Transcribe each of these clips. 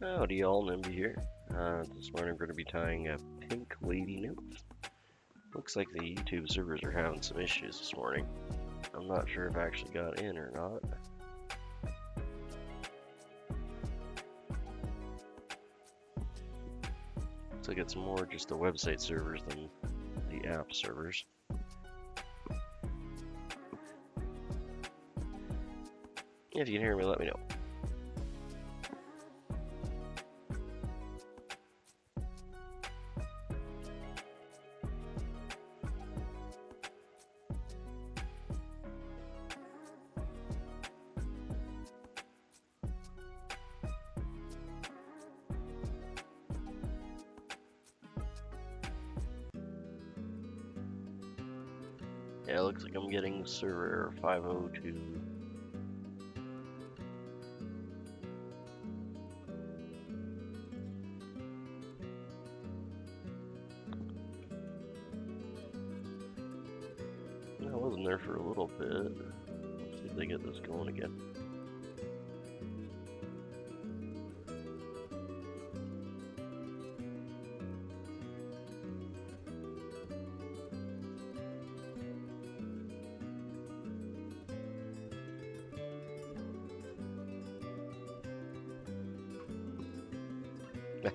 Howdy y'all, Nimby here. This morning I'm going to be tying a Pink Lady Nymph. Looks like the YouTube servers are having some issues this morning. I'm not sure if I actually got in or not. Looks like it's more just the website servers than the app servers. If you can hear me, let me know. Yeah, it looks like I'm getting server error 502. I wasn't there for a little bit. Let's see if they get this going again.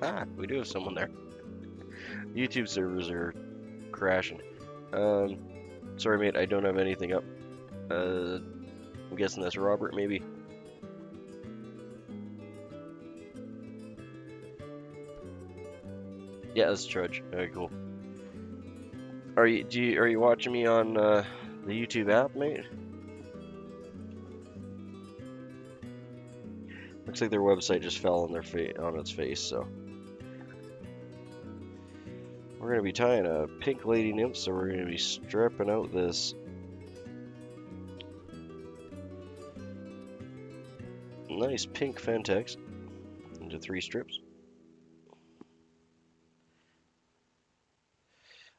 Aha, we do have someone there. YouTube servers are crashing. Sorry mate, I don't have anything up. I'm guessing that's Robert maybe. Yeah, that's Trudge. Very cool. Are you watching me on the YouTube app, mate? Looks like their website just fell on on its face, so we're gonna be tying a Pink Lady Nymph, so we're gonna be stripping out this nice pink Fentex into 3 strips.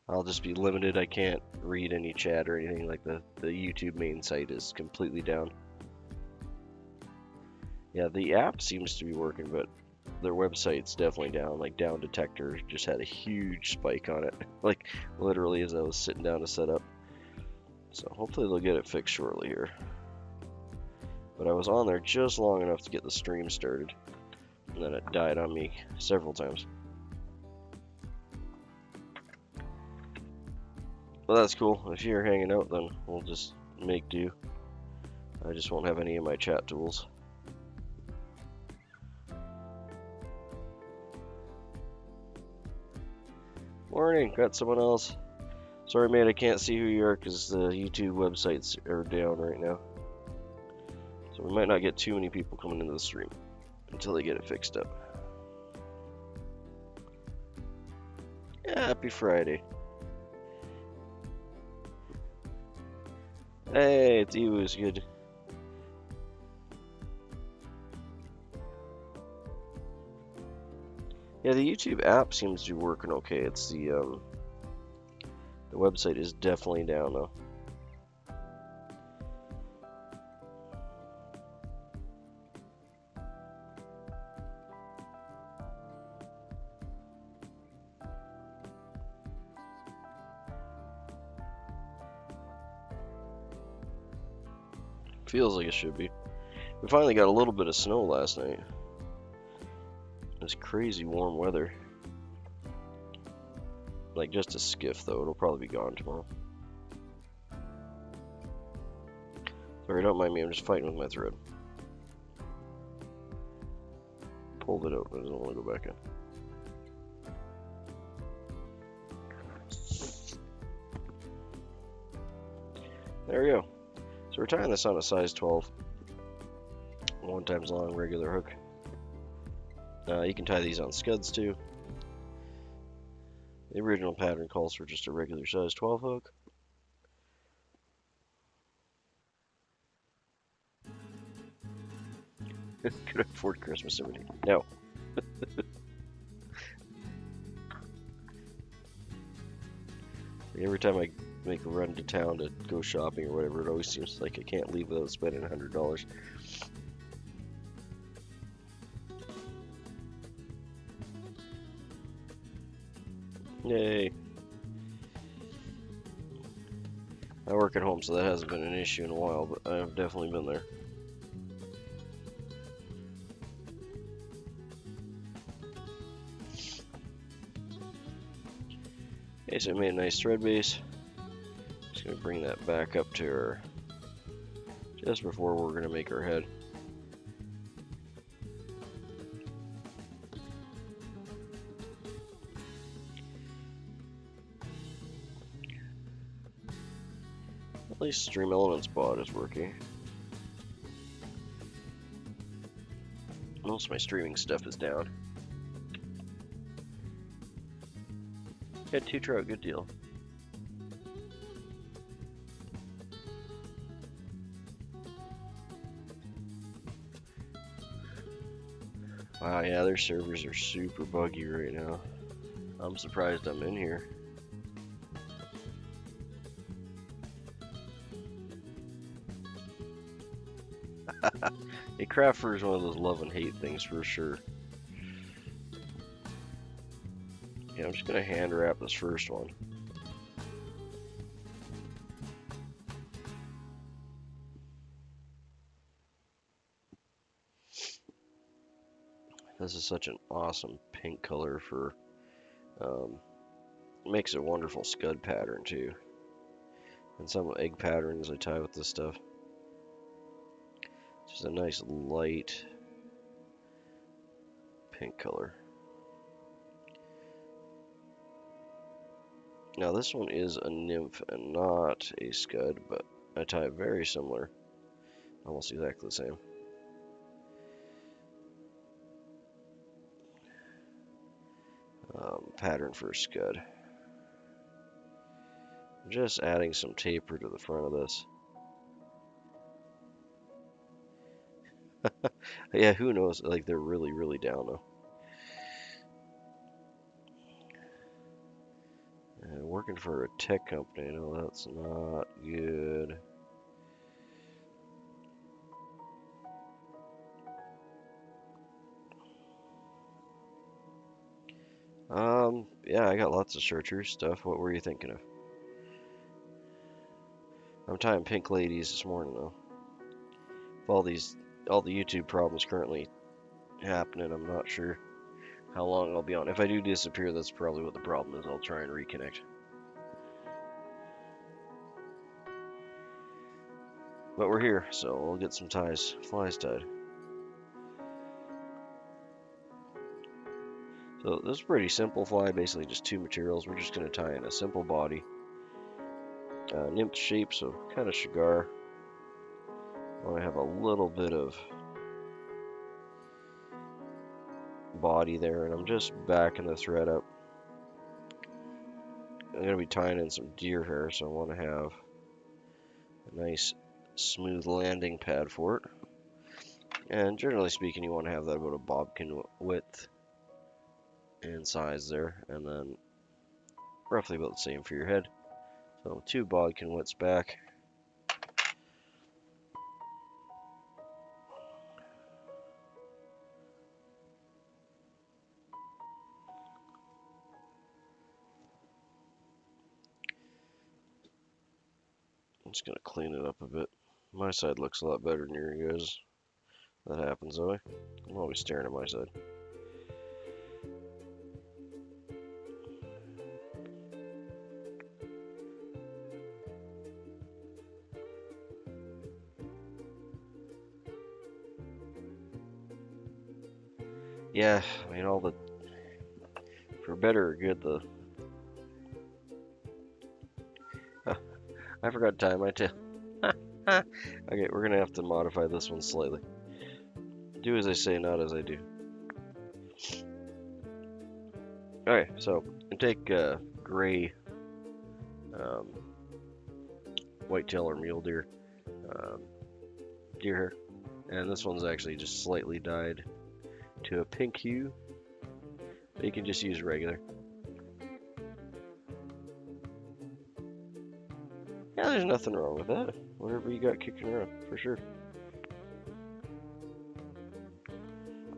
I'll just be limited. I can't read any chat or anything. Like the YouTube main site is completely down. Yeah, the app seems to be working, but their website's definitely down. Like Down Detector just had a huge spike on it, like literally as I was sitting down to set up. So hopefully they'll get it fixed shortly here. But I was on there just long enough to get the stream started, and then it died on me several times. Well, that's cool. If you're hanging out, then we'll just make do. I just won't have any of my chat tools. Morning, got someone else. Sorry mate, I can't see who you are because the YouTube websites are down right now. So we might not get too many people coming into the stream until they get it fixed up. Yeah, happy Friday. Hey, it's Ewo's good. Yeah, the YouTube app seems to be working okay. It's the website is definitely down though. Feels like it should be. We finally got a little bit of snow last night. It's crazy warm weather. Like just a skiff though, it'll probably be gone tomorrow. Sorry, don't mind me, I'm just fighting with my thread. Pulled it out, but I don't want to go back in. There we go. So we're tying this on a size 12, 1 times long regular hook. You can tie these on scuds too. The original pattern calls for just a regular size 12 hook. Could afford Christmas every day. No. Every time I make a run to town to go shopping or whatever, it always seems like I can't leave without spending $100. Yay. I work at home, so that hasn't been an issue in a while, but I've definitely been there. Okay, so I made a nice thread base. Just gonna bring that back up to her just before we're gonna make our head. At least Stream Elements bot is working. Most of my streaming stuff is down. Had 2 trout, good deal. Wow, yeah, their servers are super buggy right now. I'm surprised I'm in here. A crafter is one of those love and hate things for sure. Yeah, I'm just gonna hand wrap this first one. This is such an awesome pink color for, makes a wonderful scud pattern too. And some egg patterns I tie with this stuff. Just a nice light pink color. Now this one is a nymph and not a scud, but I tie very similar, almost exactly the same. Pattern for a scud. Just adding some taper to the front of this. Yeah, who knows? Like, they're really, really down though. Working for a tech company, no, that's not good. Yeah, I got lots of chartreuse stuff. What were you thinking of? I'm tying pink ladies this morning though. With all the YouTube problems currently happening, I'm not sure how long I'll be on. If I do disappear, that's probably what the problem is. I'll try and reconnect. But we're here, so we'll get some flies tied. So this is pretty simple fly, basically just 2 materials. We're just going to tie in a simple body. Nymph shape, so kind of sugar. I want to have a little bit of body there, and I'm just backing the thread up. I'm going to be tying in some deer hair, so I want to have a nice smooth landing pad for it. And generally speaking, you want to have that about a bobbin width and size there, and then roughly about the same for your head. So 2 bodkin widths back. I'm just gonna clean it up a bit. My side looks a lot better than your guys. That happens though. I'm always staring at my side. Yeah, I mean for better or good, I forgot to tie my tail. Okay, we're gonna have to modify this one slightly. Do as I say, not as I do. Alright, so I take gray whitetail or mule deer deer hair, and this one's actually just slightly dyed to a pink hue. But you can just use regular. Yeah, there's nothing wrong with that. Whatever you got kicking around, for sure.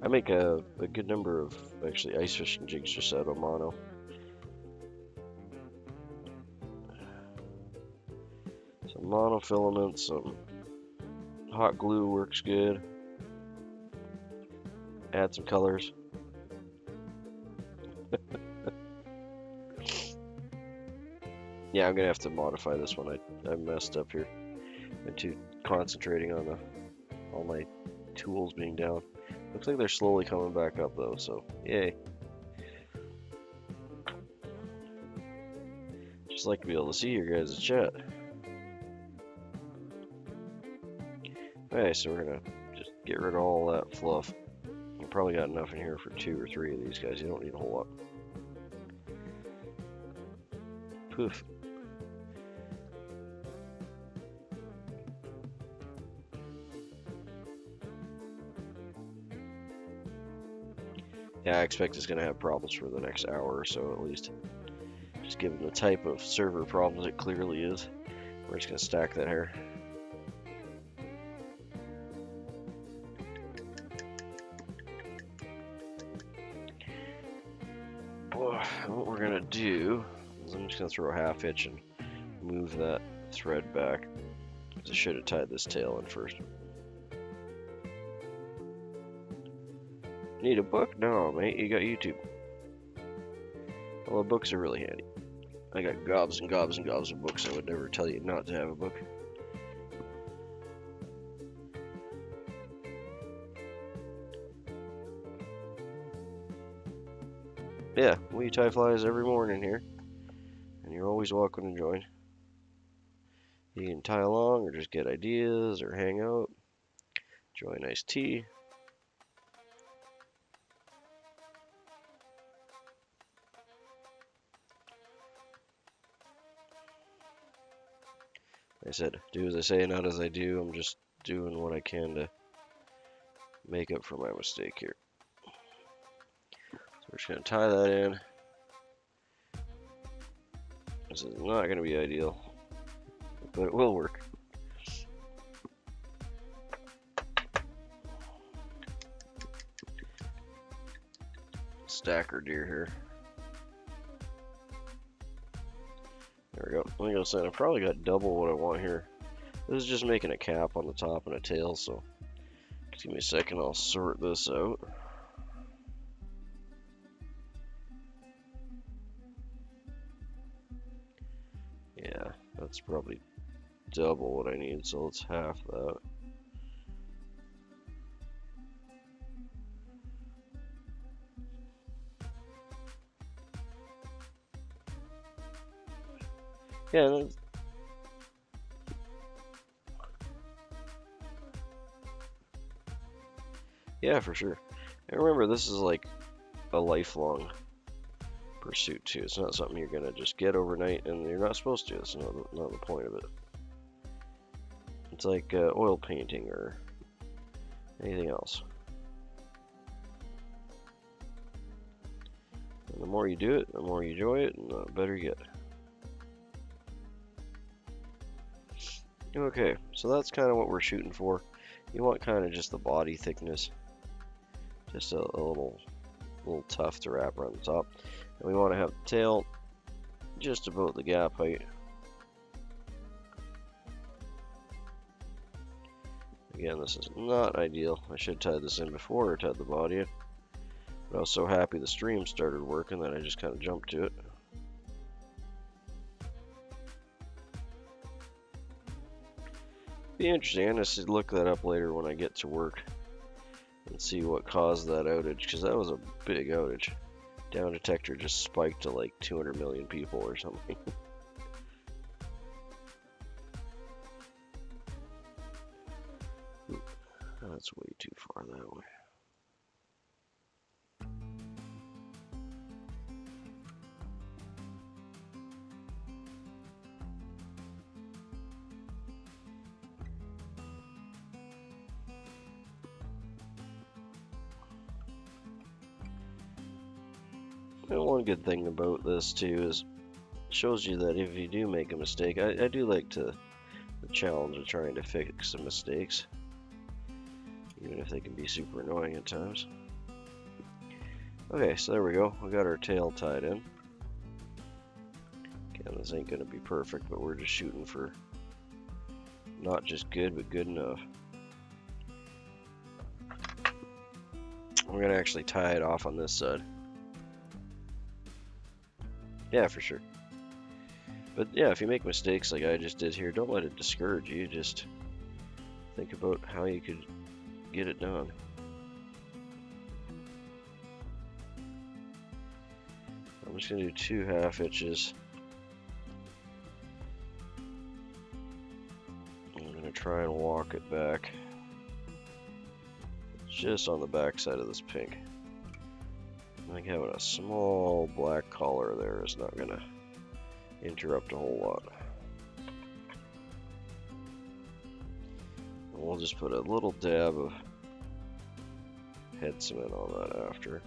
I make a good number of actually ice fishing jigs just out of mono. Some monofilament, some hot glue works good. Add some colors. Yeah, I'm gonna have to modify this one. I messed up here. I'm too concentrating on all my tools being down. Looks like they're slowly coming back up though, so yay. Just like to be able to see your guys' chat. Okay, so we're gonna just get rid of all that fluff. You probably got enough in here for 2 or 3 of these guys. You don't need a whole lot. Poof. Yeah, I expect it's going to have problems for the next hour or so at least. Just given the type of server problems it clearly is. We're just going to stack that hair. What we're going to do is I'm just going to throw a half hitch and move that thread back. I should have tied this tail in first. Need a book? No, mate, you got YouTube. Well, the books are really handy. I got gobs and gobs and gobs of books. I would never tell you not to have a book. Yeah, we tie flies every morning here, and you're always welcome to join. You can tie along or just get ideas or hang out, enjoy a nice tea. Like I said, do as I say, not as I do. I'm just doing what I can to make up for my mistake here. So we're just going to tie that in. This is not going to be ideal, but it will work. Stacker deer here. There we go. Let me go set. I probably got double what I want here. This is just making a cap on the top and a tail, so just give me a second. I'll sort this out. Yeah, that's probably double what I need, so let's half that. Yeah, yeah, for sure. And remember, this is like a lifelong pursuit too. It's not something you're gonna just get overnight, and you're not supposed to. That's not the point of it. It's like oil painting or anything else. And the more you do it, the more you enjoy it, and the better you get. Okay, so that's kind of what we're shooting for. You want kind of just the body thickness, just a little tough to wrap around the top. And we want to have the tail just about the gap height. Again, this is not ideal. I should have tied this in before I tied the body in. But I was so happy the stream started working that I just kind of jumped to it. Be interesting. I'm going to look that up later when I get to work and see what caused that outage, because that was a big outage. Down detector just spiked to like 200 million people or something. That's way too far that way. And one good thing about this too is it shows you that if you do make a mistake, I do like the challenge of trying to fix the mistakes, even if they can be super annoying at times. Okay, so there we go. We got our tail tied in. Again, this ain't gonna be perfect, but we're just shooting for Not just good, but good enough. We're gonna actually tie it off on this side. Yeah, for sure. But yeah, if you make mistakes like I just did here, don't let it discourage you. Just think about how you could get it done. I'm just gonna do 2 half hitches. I'm gonna try and walk it back. Just on the back side of this pink. I think having a small black collar there is not gonna interrupt a whole lot. And we'll just put a little dab of head cement on that after.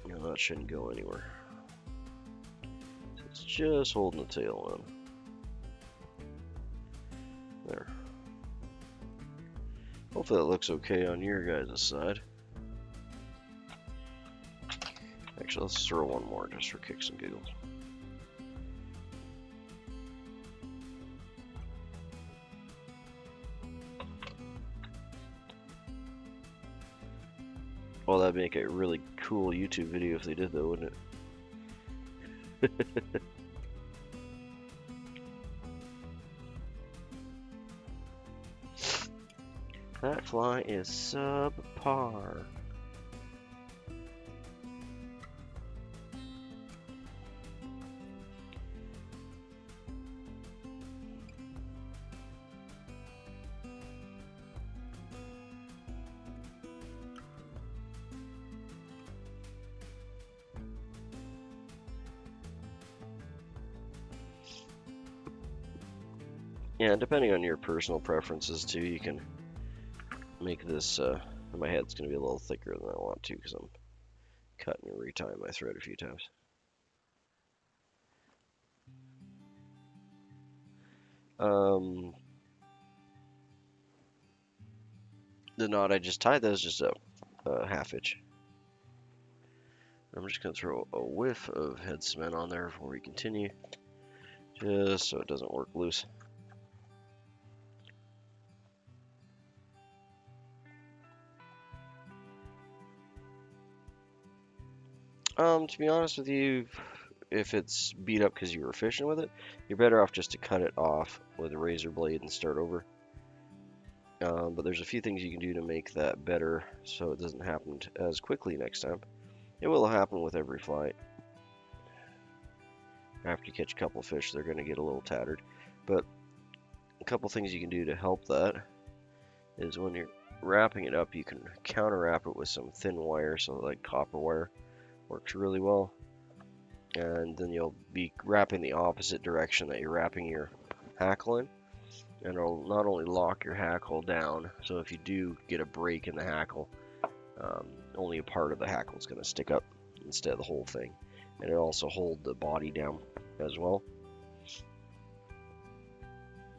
And that shouldn't go anywhere. So it's just holding the tail in. There. Hopefully that looks okay on your guys' side. Actually, let's throw one more just for kicks and giggles. Well, that'd make a really cool YouTube video if they did though, wouldn't it? That fly is subpar. Yeah, depending on your personal preferences too, you can make this, my head's going to be a little thicker than I want to because I'm cutting and retying my thread a few times. The knot I just tied, that was just a half hitch. I'm just going to throw a whiff of head cement on there before we continue, just so it doesn't work loose. To be honest with you, if it's beat up because you were fishing with it, you're better off just to cut it off with a razor blade and start over. But there's a few things you can do to make that better so it doesn't happen as quickly next time. It will happen with every flight. After you catch a couple fish, they're going to get a little tattered. But a couple things you can do to help that is when you're wrapping it up, you can counter wrap it with some thin wire, so like copper wire works really well. And then you'll be wrapping the opposite direction that you're wrapping your hackle in. And it'll not only lock your hackle down, so if you do get a break in the hackle, only a part of the hackle is going to stick up instead of the whole thing. And it'll also hold the body down as well.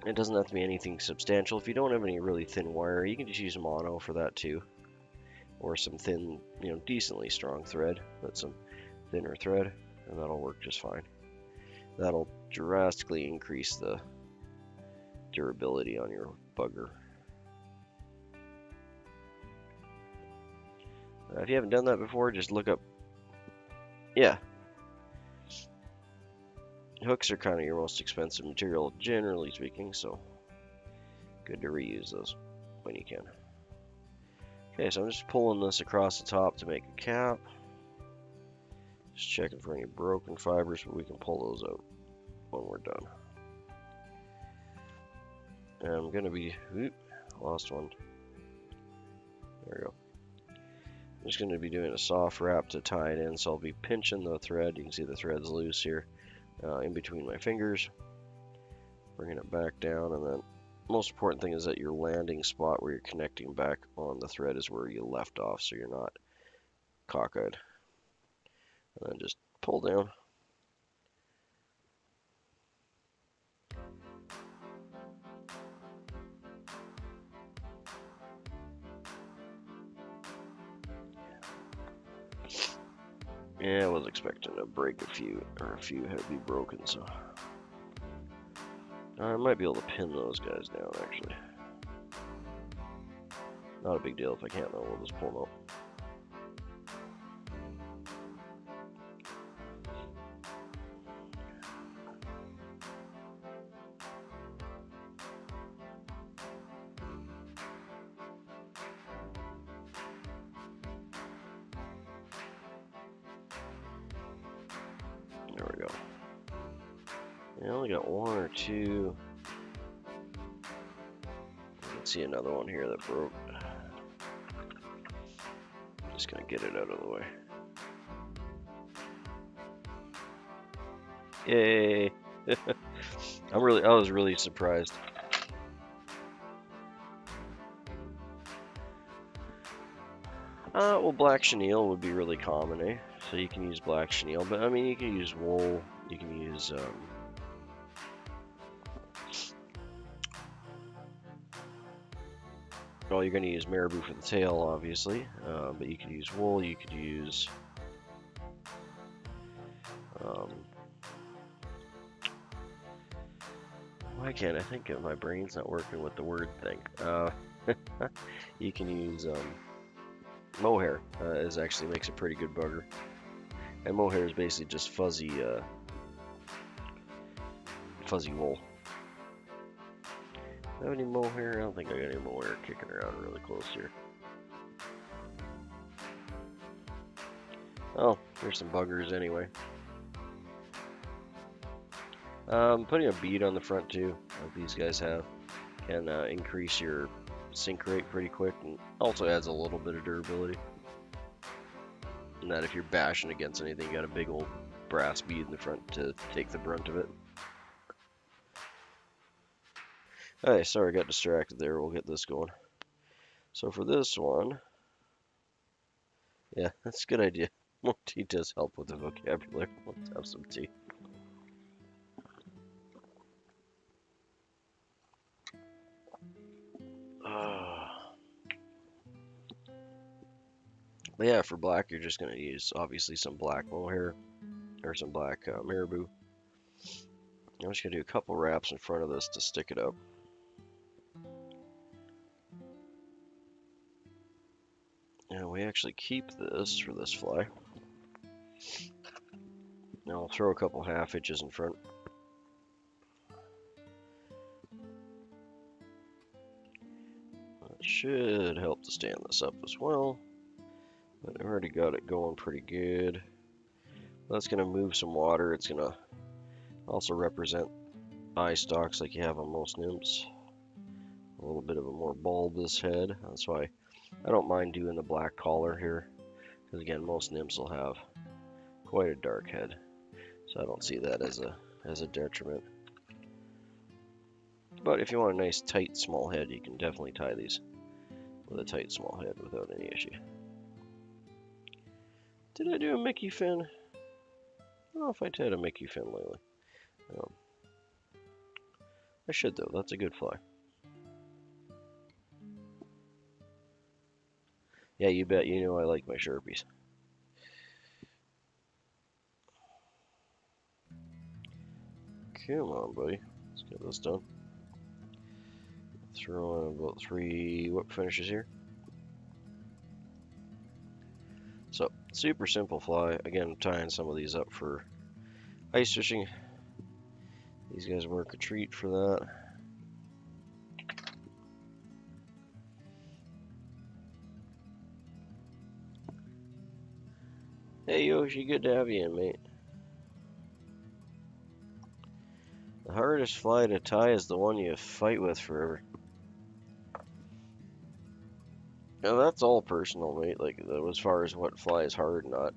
It doesn't have to be anything substantial. If you don't have any really thin wire, you can just use mono for that too. Or some thin, decently strong thread, but some thinner thread, and that'll work just fine. That'll drastically increase the durability on your bugger. If you haven't done that before, just look up. Yeah. Hooks are kind of your most expensive material, generally speaking, so good to reuse those when you can. Okay, so I'm just pulling this across the top to make a cap. Just checking for any broken fibers, but we can pull those out when we're done. And I'm going to be, lost one. There we go. I'm just going to be doing a soft wrap to tie it in, so I'll be pinching the thread. You can see the thread's loose here in between my fingers. Bringing it back down, and then most important thing is that your landing spot where you're connecting back on the thread is where you left off, so you're not cockeyed. And then just pull down. Yeah, I was expecting to break a few, or a few had to be broken, so. I might be able to pin those guys down, actually. Not a big deal. If I can't, though, we'll just pull them out. There we go. I only got one or two. Let's see another one here that broke. Just gonna get it out of the way. Yay! I was really surprised. Well, black chenille would be really common, eh? So you can use black chenille, but I mean, you can use wool. You can use well, you're going to use marabou for the tail, obviously, but you could use wool. You could use why can't I think of, my brain's not working with the word thing. You can use mohair. Is actually makes a pretty good bugger, and mohair is basically just fuzzy wool. Do I have any mohair? I don't think I got any mohair kicking around really close here. Oh, there's some buggers anyway. Putting a bead on the front too, like these guys have, can increase your sink rate pretty quick, and also adds a little bit of durability. And that if you're bashing against anything, you got a big old brass bead in the front to take the brunt of it. Alright, sorry, I got distracted there. We'll get this going. So for this one, yeah, that's a good idea. More tea does help with the vocabulary. Let's have some tea. But yeah, for black, you're just going to use, obviously, some black mohair, or some black marabou. I'm just going to do a couple wraps in front of this to stick it up. And we actually keep this for this fly. Now I'll throw a couple half hitches in front. That should help to stand this up as well. But I've already got it going pretty good. That's going to move some water. It's going to also represent eye stalks like you have on most nymphs. A little bit of a more bulbous head. That's why I don't mind doing the black collar here. Because again, most nymphs will have quite a dark head. So I don't see that as a detriment. But if you want a nice tight small head, you can definitely tie these with a tight small head without any issue. Did I do a Mickey fin? I don't know if I tied a Mickey fin lately. I should though, that's a good fly. Yeah, you bet, you know I like my Sharpies. Come on, buddy. Let's get this done. Throw in about 3 whip finishes here. So, super simple fly. Again, I'm tying some of these up for ice fishing. These guys work a treat for that. Hey Yoshi, good to have you in, mate. The hardest fly to tie is the one you fight with forever. Now that's all personal, mate. Like as far as what fly is hard, not.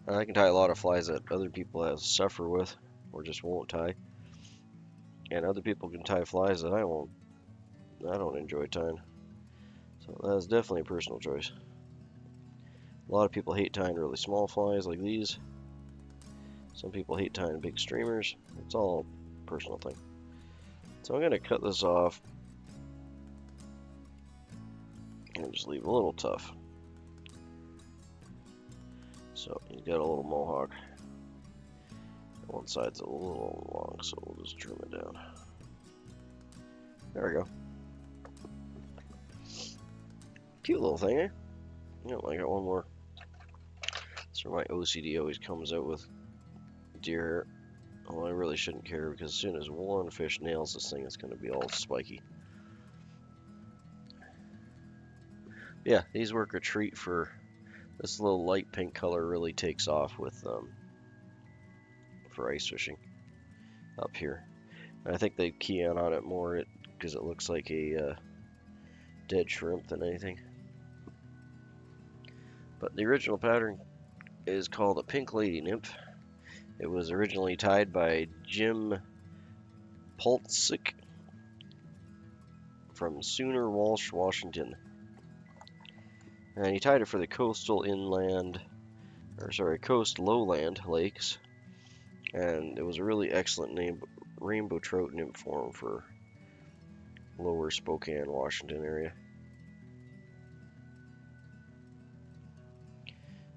I can tie a lot of flies that other people have suffer with, or just won't tie. And other people can tie flies that I don't enjoy tying. So that is definitely a personal choice. A lot of people hate tying really small flies like these. Some people hate tying big streamers. It's all a personal thing. So I'm going to cut this off and just leave a little tough. So he's got a little mohawk. One side's a little long, so we'll just trim it down. There we go. Cute little thing, eh? Yeah, I got one more. So my OCD always comes out with deer hair. Well, I really shouldn't care because as soon as one fish nails this thing, it's going to be all spiky. Yeah, these work a treat for this little light pink color. Really takes off with for ice fishing up here. And I think they key in on it more because it looks like a dead shrimp than anything. But the original pattern is called a Pink Lady Nymph. It was originally tied by Jim Poltzik from Sooner Walsh, Washington. And he tied it for the coastal lowland lakes. And it was a really excellent name, rainbow trout nymph form for lower Spokane, Washington area.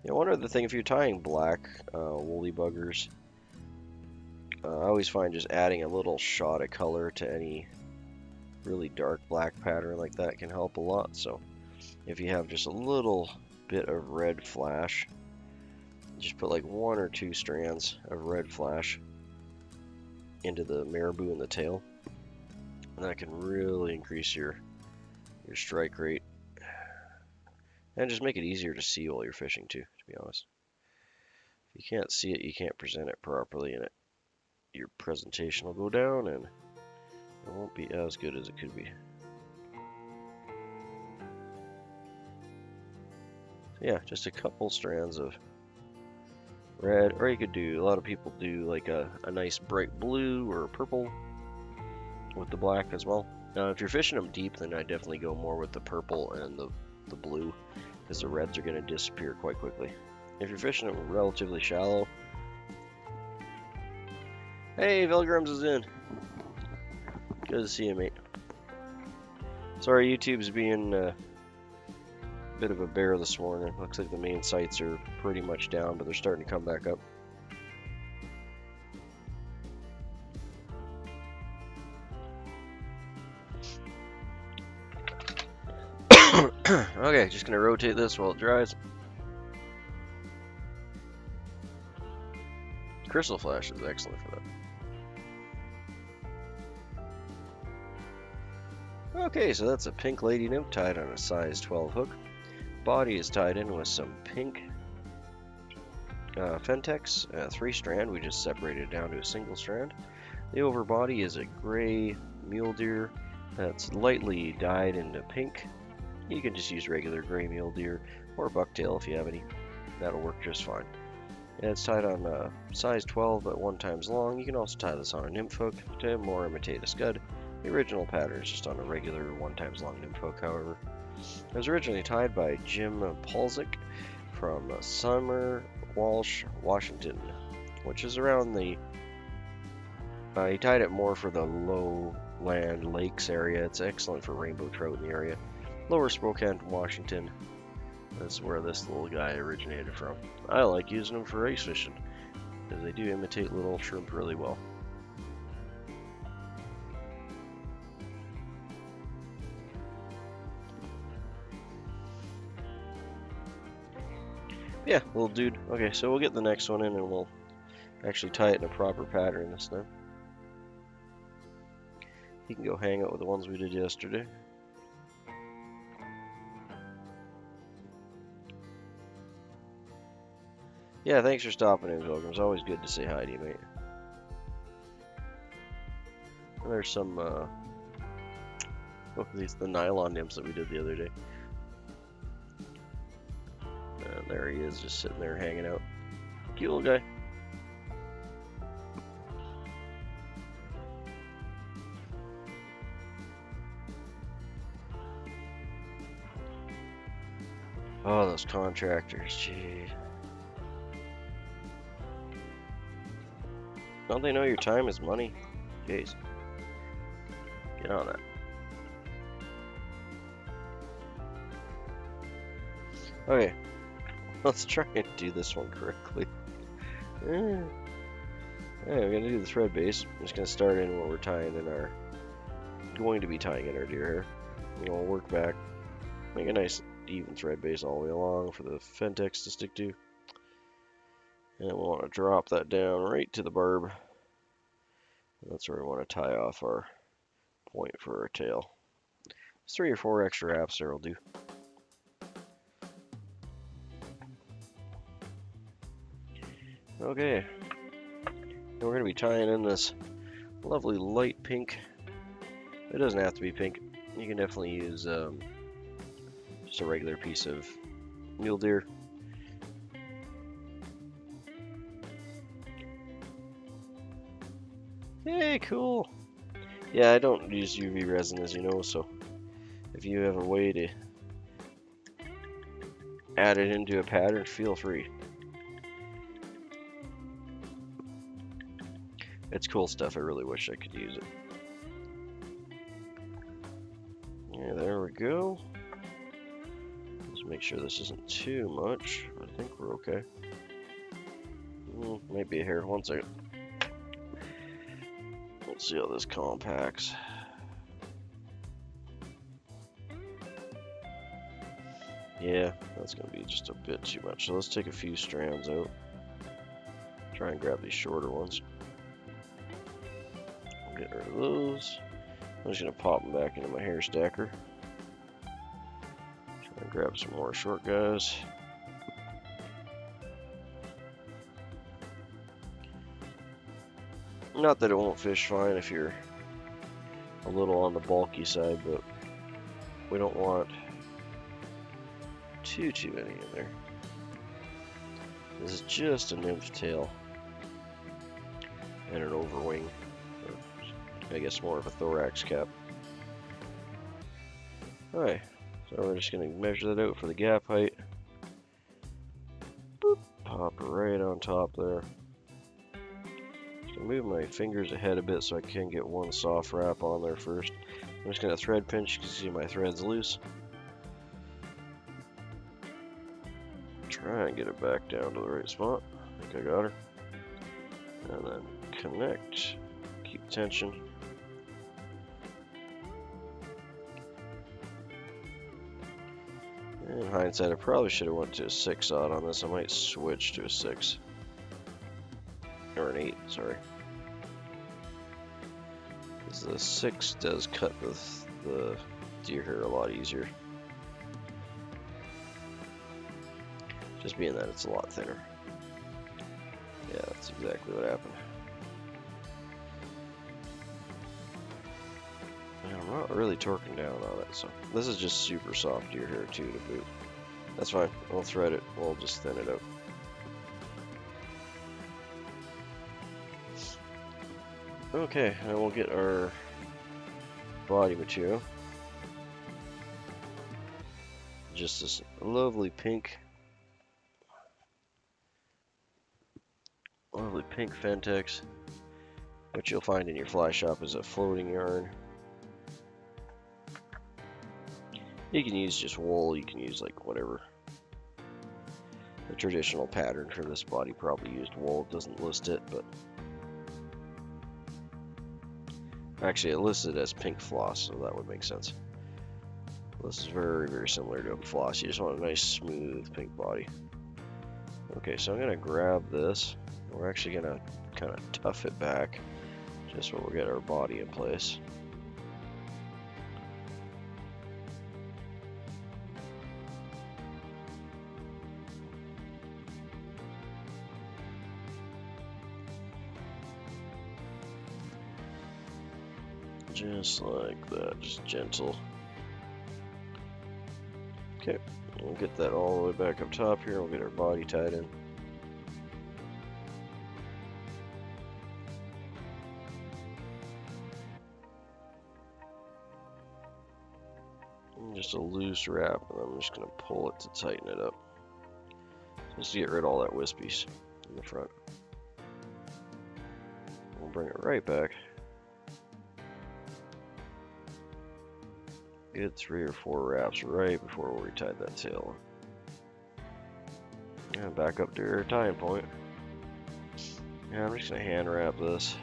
Yeah, one other thing, if you're tying black woolly buggers, I always find just adding a little shot of color to any really dark black pattern like that can help a lot. So if you have just a little bit of red flash, just put like 1 or 2 strands of red flash into the marabou in the tail, and that can really increase your strike rate and just make it easier to see while you're fishing too, to be honest. If you can't see it, you can't present it properly, and your presentation will go down and it won't be as good as it could be. So yeah, just a couple strands of red, or you could do, a lot of people do like a nice bright blue or purple with the black as well. Now if you're fishing them deep, then I definitely go more with the purple and the blue, because the reds are going to disappear quite quickly. If you're fishing them relatively shallow, hey, Velgrams is in. Good to see you, mate. Sorry, YouTube's being a bit of a bear this morning. Looks like the main sites are pretty much down, but they're starting to come back up. Okay, just gonna rotate this while it dries. Crystal flash is excellent for that. Okay, so that's a Pink Lady Nymph tied on a size 12 hook. Body is tied in with some pink Fentex, 3-strand. We just separated it down to a single strand. The overbody is a gray mule deer that's lightly dyed into pink. You can just use regular gray mule deer or bucktail if you have any. That'll work just fine. And it's tied on size 12 but 1 times long. You can also tie this on a nymph hook to more imitate a scud. The original pattern is just on a regular 1 times long nymph hook, however. It was originally tied by Jim Poltzik from Sumner Walsh, Washington, which is around the... he tied it more for the lowland lakes area. It's excellent for rainbow trout in the area. Lower Spokane, Washington. That's where this little guy originated from. I like using them for ice fishing because they do imitate little shrimp really well. Yeah, little dude. Okay, so we'll get the next one in and we'll actually tie it in a proper pattern this time. He can go hang out with the ones we did yesterday. Yeah, thanks for stopping in, Pilgrim. It's always good to say hi to you, mate. And there's some, the nylon nymphs that we did the other day. And there he is, just sitting there hanging out. Cute little guy. Oh, those contractors, gee. Don't they know your time is money? Jeez. Get on that. Okay. Let's try and do this one correctly. Alright, we're gonna do the thread base. I'm just gonna start in where we're tying in our, going to be tying in our deer hair. We'll work back, make a nice even thread base all the way along for the Fentex to stick to. And we'll want to drop that down right to the barb. That's where we want to tie off our point for our tail. 3 or 4 extra wraps there will do. Okay, and we're going to be tying in this lovely light pink. It doesn't have to be pink. You can definitely use just a regular piece of mule deer. Hey, cool. Yeah, I don't use UV resin, as you know, so if you have a way to add it into a pattern, feel free. It's cool stuff. I really wish I could use it. Yeah, there we go. Let's make sure this isn't too much. I think we're okay. Might be a hair. 1 second. Let's see how this compacts. Yeah, that's going to be just a bit too much. So let's take a few strands out. Try and grab these shorter ones. Get rid of those. I'm just going to pop them back into my hair stacker. Try and grab some more short guys. Not that it won't fish fine if you're a little on the bulky side, but we don't want too many in there. This is just a nymph tail and an overwing. I guess more of a thorax cap. Alright, so we're just going to measure that out for the gap height. Boop, pop right on top there. Just going to move my fingers ahead a bit so I can get one soft wrap on there first. I'm just going to thread pinch. You can see my thread's loose. Try and get it back down to the right spot. I think I got her. And then connect. Keep tension. In hindsight, I probably should have went to a 6/0 on this. I might switch to a 6. Or an 8, sorry. Because the 6 does cut the deer hair a lot easier. Just being that it's a lot thinner. Yeah, that's exactly what happened. I'm not really torquing down on it, so this is just super soft deer hair too to boot. That's fine. We'll thread it. We'll just thin it out. Okay, and we'll get our body material. Just this lovely pink Fentex, which you'll find in your fly shop is a floating yarn. You can use just wool, you can use like whatever. The traditional pattern for this body probably used wool. It doesn't list it, but actually it listed as pink floss, so that would make sense. This is very similar to a floss. You just want a nice smooth pink body. Okay, so I'm gonna grab this. We're actually gonna kind of tough it back just so we'll get our body in place. Just like that, just gentle. Okay, we'll get that all the way back up top here. We'll get our body tied in. And just a loose wrap, and I'm just going to pull it to tighten it up. Just to get rid of all that wispies in the front. We'll bring it right back. Good 3 or 4 wraps right before we tied that tail on. And back up to your tying point. Yeah, I'm just gonna hand wrap this.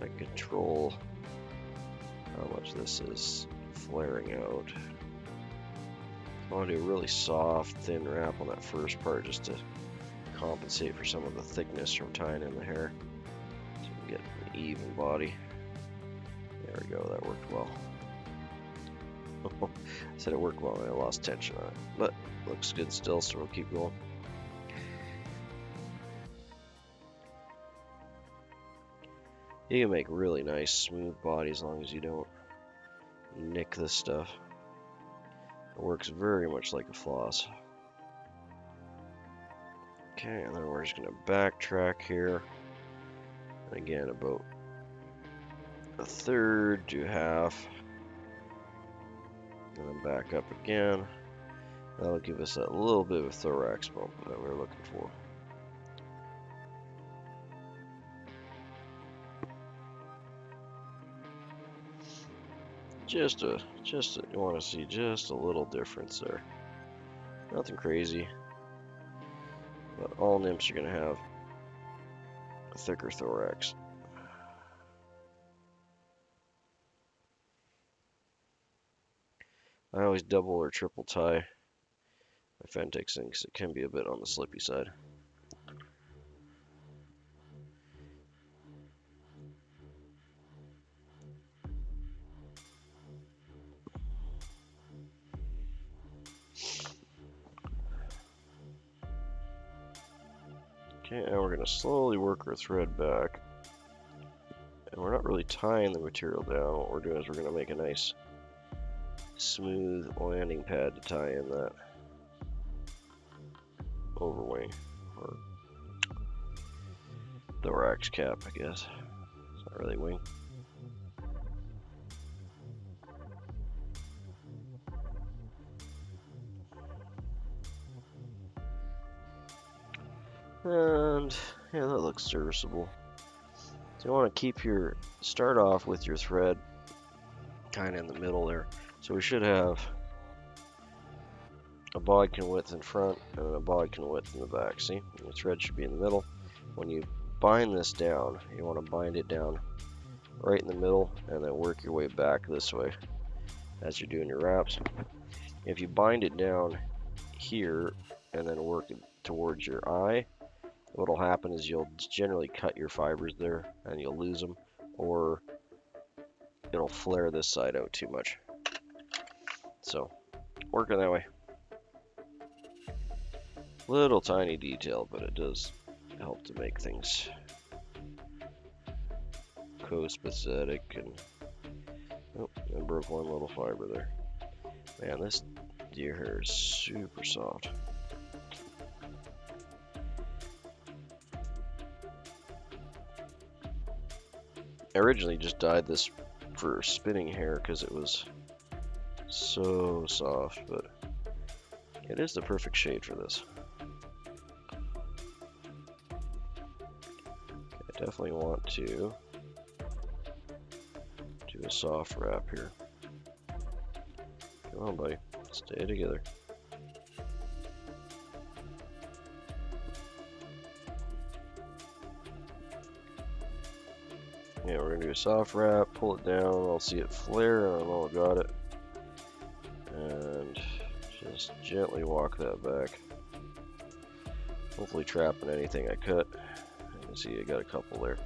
I control how much this is flaring out. I want to do a really soft, thin wrap on that first part just to compensate for some of the thickness from tying in the hair. So we get an even body. There we go, that worked well. I said it worked well and I lost tension on it. But looks good still, so we'll keep going. You can make really nice, smooth bodies as long as you don't nick this stuff. It works very much like a floss. Okay, and then we're just going to backtrack here. And again, about a third to half. And then back up again. That'll give us that little bit of thorax bump that we're looking for. You want to see just a little difference there. Nothing crazy, but all nymphs are going to have a thicker thorax. I always double or triple tie my Fentex sinks. It can be a bit on the slippy side. Okay, now we're going to slowly work our thread back. And we're not really tying the material down. What we're doing is we're going to make a nice smooth landing pad to tie in that overwing, or thorax cap, I guess. It's not really wing. And yeah, that looks serviceable. So you want to keep start off with your thread kind of in the middle there. So we should have a bodkin width in front and a bodkin width in the back. See, the thread should be in the middle. When you bind this down, you want to bind it down right in the middle and then work your way back this way as you're doing your wraps. If you bind it down here and then work it towards your eye, what'll happen is you'll generally cut your fibers there and you'll lose them, or it'll flare this side out too much. So working that way. Little tiny detail, but it does help to make things co-specific. And oh, I broke one little fiber there. Man, this deer hair is super soft. I originally just dyed this for spinning hair because it was so soft, but it is the perfect shade for this. I definitely want to do a soft wrap here. Come on, buddy. Stay together. Yeah, we're gonna do a soft wrap, pull it down, I'll see it flare, and I know I got it. And just gently walk that back. Hopefully trapping anything I cut. You can see I got a couple there.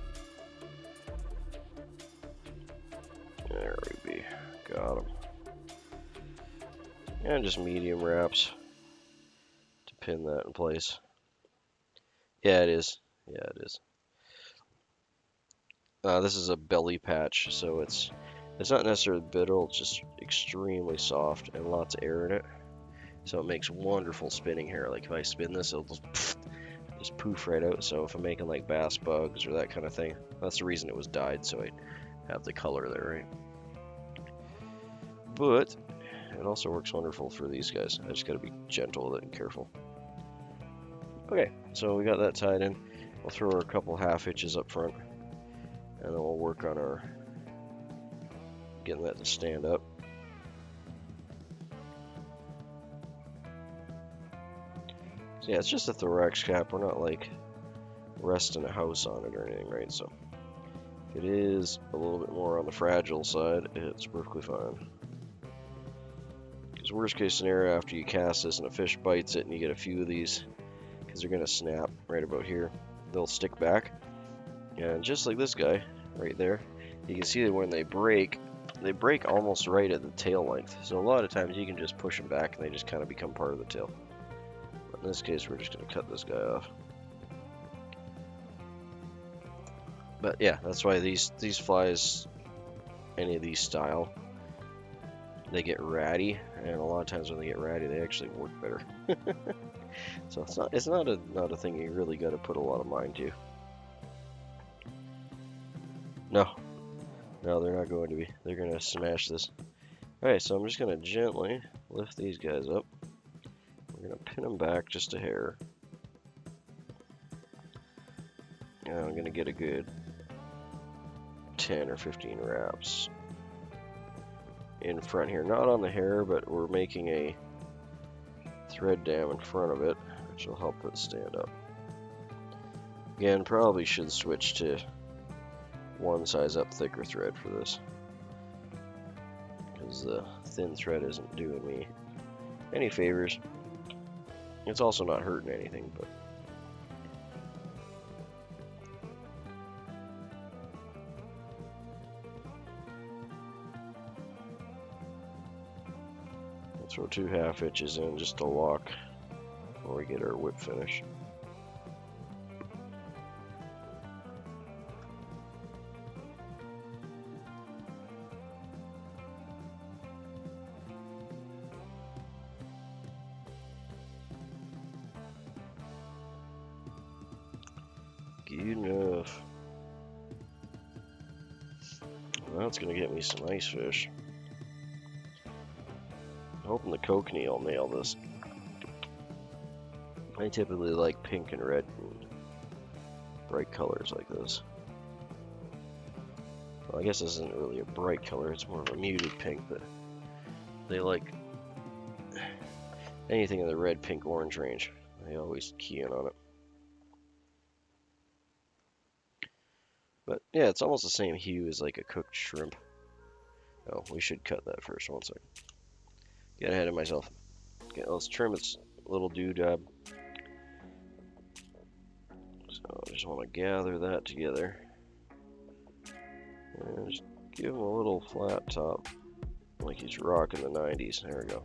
There we be. Got them. And just medium wraps to pin that in place. Yeah, it is. Yeah, it is. This is a belly patch, so it's not necessarily brittle, it's just extremely soft and lots of air in it. So it makes wonderful spinning hair. Like if I spin this, it'll just poof right out. So if I'm making like bass bugs or that kind of thing, that's the reason it was dyed, so I have the color there, right? But it also works wonderful for these guys. I just gotta be gentle with it and careful. Okay, so we got that tied in. We'll throw her a couple half hitches up front, and then we'll work on our getting that to stand up. Yeah, it's just a thorax cap. We're not like resting a house on it or anything, right? So if it is a little bit more on the fragile side, it's perfectly fine. Because worst case scenario, after you cast this and a fish bites it and you get a few of these, because they're going to snap right about here, they'll stick back. And just like this guy right there, you can see that when they break almost right at the tail length. So a lot of times you can just push them back and they just kind of become part of the tail. But in this case, we're just going to cut this guy off. But yeah, that's why these flies, any of these style, they get ratty, and a lot of times when they get ratty, they actually work better. So it's not a thing you really got to put a lot of mind to. No, they're not going to be. They're going to smash this. Alright, so I'm just going to gently lift these guys up. We're going to pin them back just a hair. And I'm going to get a good 10 or 15 wraps in front here. Not on the hair, but we're making a thread dam in front of it, which will help it stand up. Again, probably should switch to one size up thicker thread for this, because the thin thread isn't doing me any favors. It's also not hurting anything, but let's throw 2 1/2 inches in just to lock before we get our whip finish. Good enough. Well, that's gonna get me some ice fish. I'm hoping the kokanee will nail this. I typically like pink and red and bright colors like this. Well, I guess this isn't really a bright color, it's more of a muted pink, but they like anything in the red, pink, orange range. They always key in on it. But yeah, it's almost the same hue as like a cooked shrimp. Oh, we should cut that first. One second. Get ahead of myself. Okay, let's trim its little doodad. So I just want to gather that together. And just give him a little flat top, like he's rocking the 90s. There we go.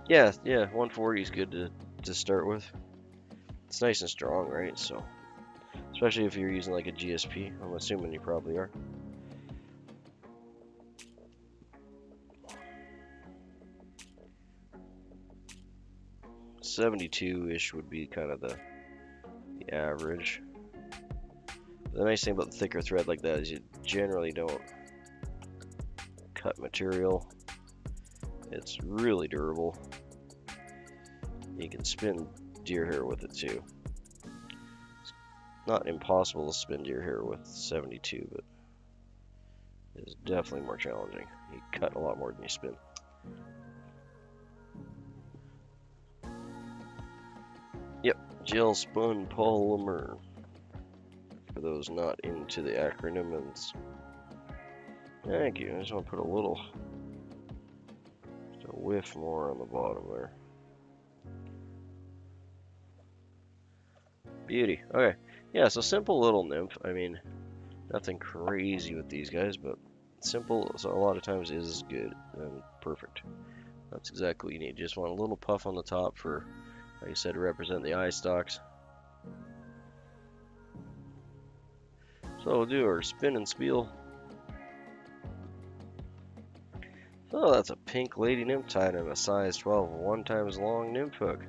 Yeah, 140 is good to start with. It's nice and strong, right? So, especially if you're using like a GSP, I'm assuming you probably are. .72-ish would be kind of the average. The nice thing about the thicker thread like that is you generally don't cut material. It's really durable. You can spin deer hair with it too. It's not impossible to spin deer hair with 72, but it's definitely more challenging. You cut a lot more than you spin. Yep, gel spun polymer. For those not into the acronyms. Thank you. I just want to put a little, just a whiff more on the bottom there. Beauty. Okay. Yeah, so simple little nymph. I mean, nothing crazy with these guys, but simple, so a lot of times is good and perfect. That's exactly what you need. Just want a little puff on the top for, like I said, to represent the eye stalks. So we'll do our spin and spiel. So that's a Pink Lady Nymph tied in a size 12 1 times long nymph hook.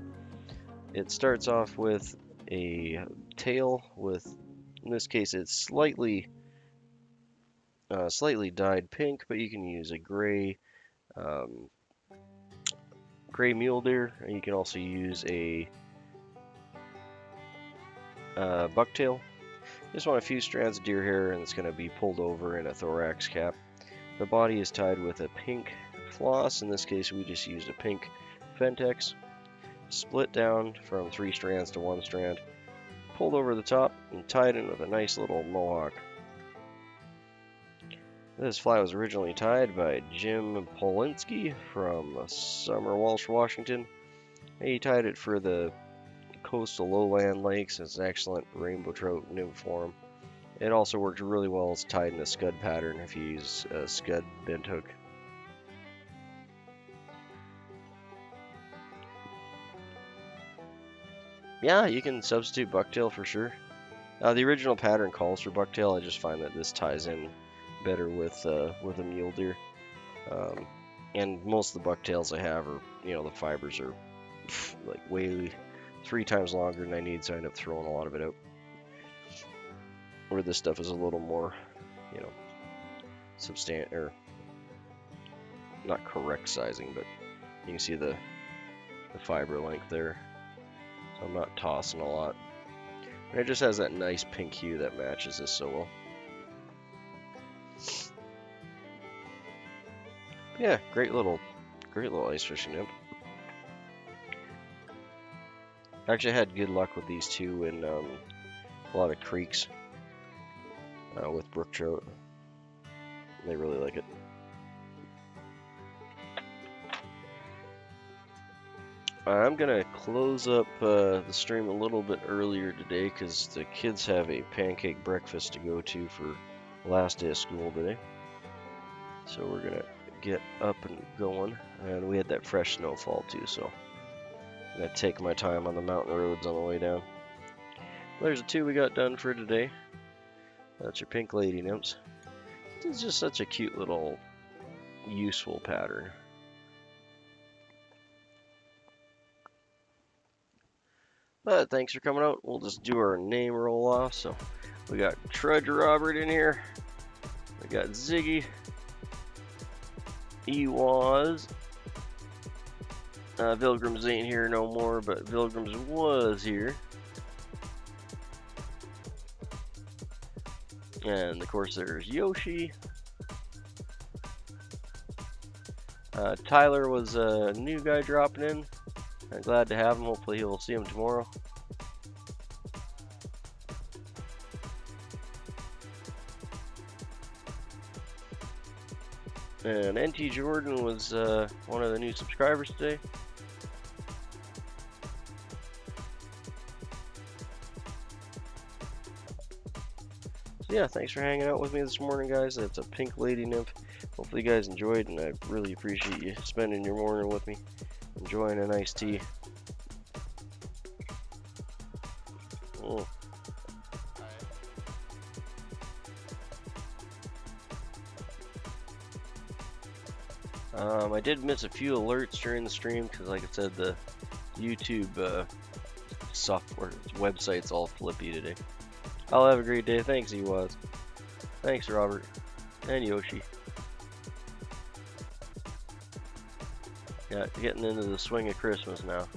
It starts off with a tail with, in this case, it's slightly slightly dyed pink, but you can use a gray, um, gray mule deer. And you can also use a bucktail. Just want a few strands of deer hair, and it's going to be pulled over in a thorax cap. The body is tied with a pink floss. In this case, we just used a pink Fentex. Split down from 3 strands to 1 strand. Pulled over the top and tied in with a nice little mohawk. This fly was originally tied by Jim Polinsky from Summer Walsh, Washington. He tied it for the coastal lowland lakes. It's an excellent rainbow trout nymph form. It also works really well as tied in a scud pattern if you use a scud bent hook. Yeah, you can substitute bucktail for sure. The original pattern calls for bucktail. I just find that this ties in better with a mule deer. And most of the bucktails I have are, the fibers are like way 3 times longer than I need, so I end up throwing a lot of it out. Where this stuff is a little more, or not correct sizing, but you can see the fiber length there. So I'm not tossing a lot. And it just has that nice pink hue that matches this so well. Yeah, great little ice fishing nymph. Actually, I had good luck with these two in a lot of creeks with brook trout. They really like it. I'm gonna close up the stream a little bit earlier today because the kids have a pancake breakfast to go to for last day of school today. So we're gonna get up and going, and we had that fresh snowfall too, so I'm gonna take my time on the mountain roads on the way down. There's the 2 we got done for today. That's your Pink Lady Nymphs. This is just such a cute little useful pattern. But thanks for coming out. We'll just do our name roll off. So we got Trudge Robert in here. We got Ziggy. Ewaz. Vilgrams ain't here no more, but Vilgrams was here. And of course there's Yoshi. Tyler was a new guy dropping in. I'm glad to have him. Hopefully he'll see him tomorrow. And NT Jordan was one of the new subscribers today. So yeah, thanks for hanging out with me this morning, guys. That's a Pink Lady Nymph. Hopefully you guys enjoyed, and I really appreciate you spending your morning with me, enjoying a nice tea. Oh. I did miss a few alerts during the stream because, like I said, the YouTube software website's all flippy today. I'll have a great day. Thanks, Ewaz. Thanks, Robert. And Yoshi. Yeah, getting into the swing of Christmas now.